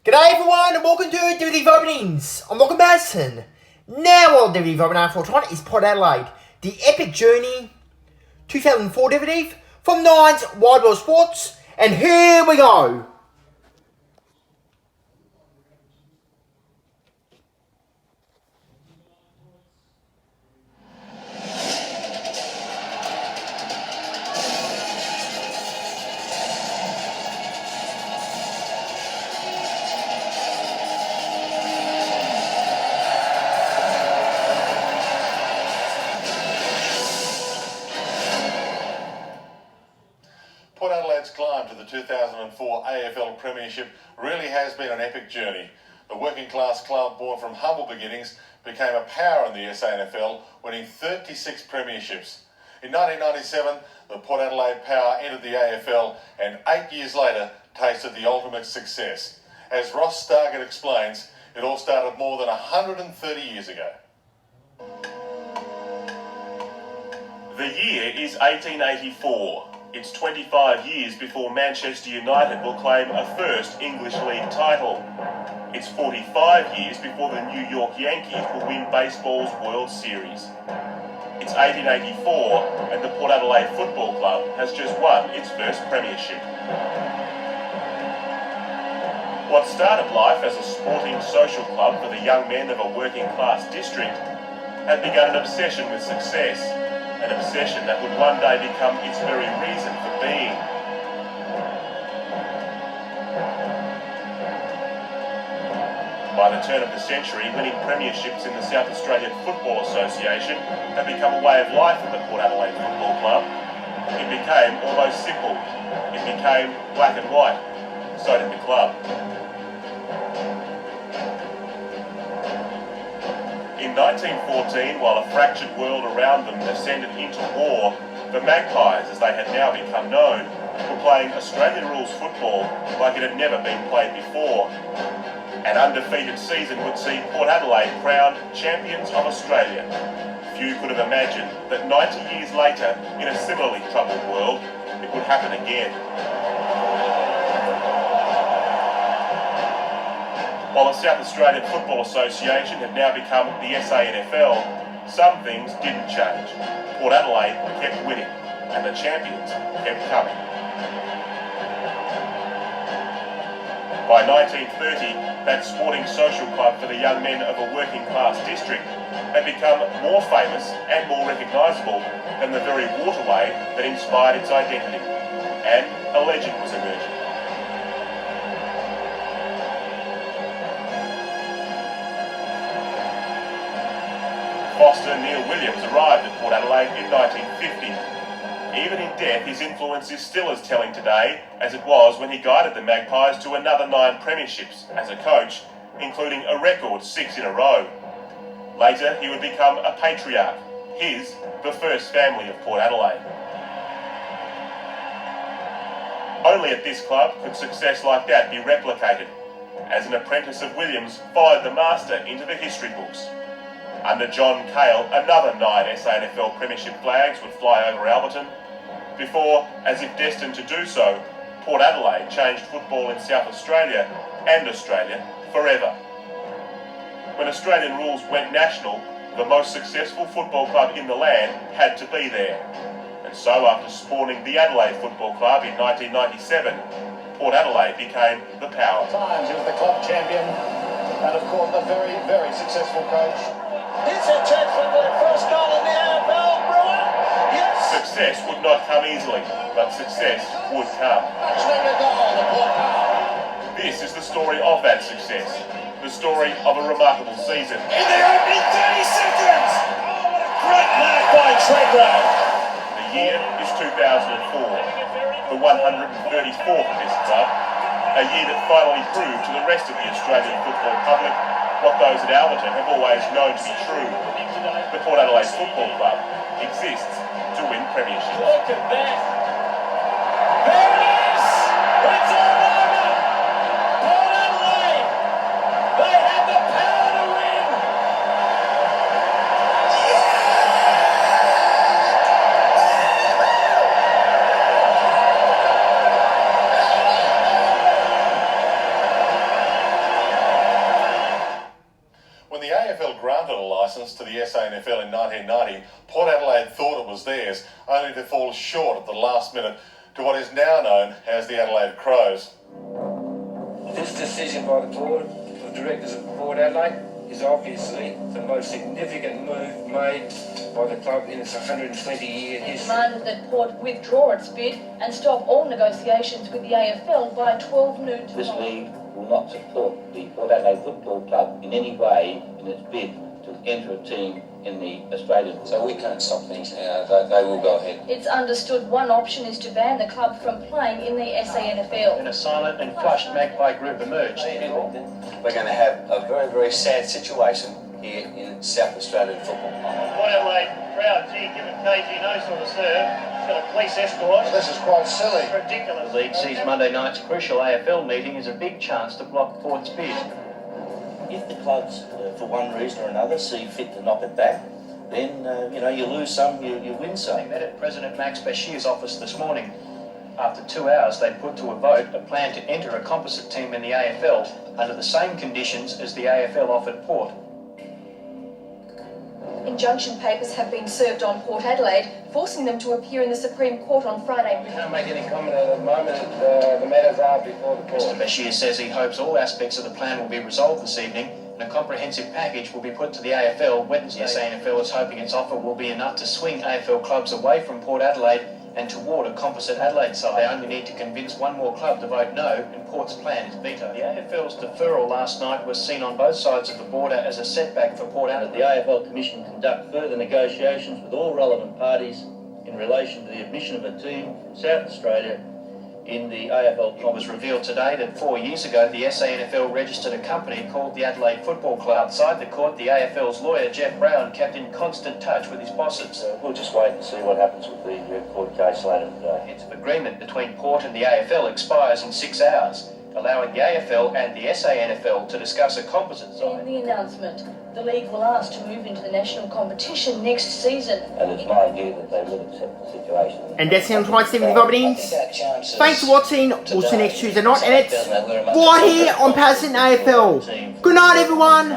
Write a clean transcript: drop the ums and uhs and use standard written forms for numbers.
G'day everyone and welcome to DVD Openings. I'm Lachlan Madison. Now on DVD Opening R4 is Port Adelaide, the epic journey 2004 DVD from Nine's Wide World Sports, and here we go. Port Adelaide's climb to the 2004 AFL Premiership really has been an epic journey. The working class club born from humble beginnings became a power in the SANFL, winning 36 premierships. In 1997, the Port Adelaide Power entered the AFL and 8 years later tasted the ultimate success. As Ross Stargett explains, it all started more than 130 years ago. The year is 1884. It's 25 years before Manchester United will claim a first English League title. It's 45 years before the New York Yankees will win baseball's World Series. It's 1884 and the Port Adelaide Football Club has just won its first premiership. What started life as a sporting social club for the young men of a working class district had begun an obsession with success. An obsession that would one day become its very reason for being. By the turn of the century, winning premierships in the South Australian Football Association had become a way of life at the Port Adelaide Football Club. It became almost simple. It became black and white. So did the club. In 1914, while a fractured world around them descended into war, the Magpies, as they had now become known, were playing Australian rules football like it had never been played before. An undefeated season would see Port Adelaide crowned champions of Australia. Few could have imagined that 90 years later, in a similarly troubled world, it would happen again. While the South Australian Football Association had now become the SANFL, some things didn't change. Port Adelaide kept winning, and the champions kept coming. By 1930, that sporting social club for the young men of a working class district had become more famous and more recognisable than the very waterway that inspired its identity, and a legend was emerging. Foster Neil Williams arrived at Port Adelaide in 1950. Even in death, his influence is still as telling today as it was when he guided the Magpies to another 9 premierships as a coach, including a record 6 in a row. Later, he would become a patriarch, the first family of Port Adelaide. Only at this club could success like that be replicated, as an apprentice of Williams followed the master into the history books. Under John Cale, another 9 SANFL Premiership flags would fly over Alberton, before, as if destined to do so, Port Adelaide changed football in South Australia and Australia forever. When Australian rules went national, the most successful football club in the land had to be there. And so after spawning the Adelaide Football Club in 1997, Port Adelaide became the power. Times he was the club champion and of course a very, very successful coach. Here's a chance for their first goal in the AFL, Brewer. Yes! Success would not come easily, but success would come. This is the story of that success. The story of a remarkable season. In the opening 30 seconds! Oh, what a great mark by Treadwell! The year is 2004, the 134th of this club, a year that finally proved to the rest of the Australian football public what those at Alberton have always known to be true. The Port Adelaide Football Club exists to win premierships. Look at that! There it is! It's all over! Port Adelaide! They had the power to win! granted a licence to the SANFL in 1990, Port Adelaide thought it was theirs, only to fall short at the last minute to what is now known as the Adelaide Crows. This decision by the board of directors of Port Adelaide is obviously the most significant move made by the club in its 120-year history. Demanded that Port withdraw its bid and stop all negotiations with the AFL by 12 noon tomorrow. This league will not support the Port Adelaide Football Club in any way in its bid to enter a team in the Australian. So we can't stop things now, they will go ahead. It's understood one option is to ban the club from playing in the SANFL. Then a silent and flushed Magpie group emerged. We're going to have a very, very sad situation here in South Australian football. Port Adelaide crowd, gee, given KG no sort of serve. It's got a police escort. This is quite silly. Ridiculous. The league sees Monday night's crucial AFL meeting as a big chance to block Port's bid. If the clubs, for one reason or another, see fit to knock it back, then you lose some, you win some. They met at President Max Bashir's office this morning. After 2 hours, they put to a vote a plan to enter a composite team in the AFL under the same conditions as the AFL offered Port. Injunction papers have been served on Port Adelaide, forcing them to appear in the Supreme Court on Friday. We can't make any comment at the moment. The matters are before the court. Mr Bashir says he hopes all aspects of the plan will be resolved this evening and a comprehensive package will be put to the AFL Wednesday. The SANFL is hoping its offer will be enough to swing AFL clubs away from Port Adelaide and toward a composite Adelaide side. They only need to convince one more club to vote no, and Port's plan is vetoed. The AFL's deferral last night was seen on both sides of the border as a setback for Port Adelaide. The AFL Commission conduct further negotiations with all relevant parties in relation to the admission of a team from South Australia in the AFL. It was revealed today that 4 years ago the SANFL registered a company called the Adelaide Football Club. Outside the court, the AFL's lawyer Jeff Brown kept in constant touch with his bosses. We'll just wait and see what happens with the court case later today. Hence, of agreement between Port and the AFL expires in 6 hours, allowing the AFL and the SANFL to discuss a composite In side. the announcement, the league will ask to move into the national competition next season. And it's my view that they will accept the situation. And that's the end of tonight's TV Robinings. Thanks for watching. We'll see you next Tuesday night, and it's right here on Patterson AFL. Good night, everyone.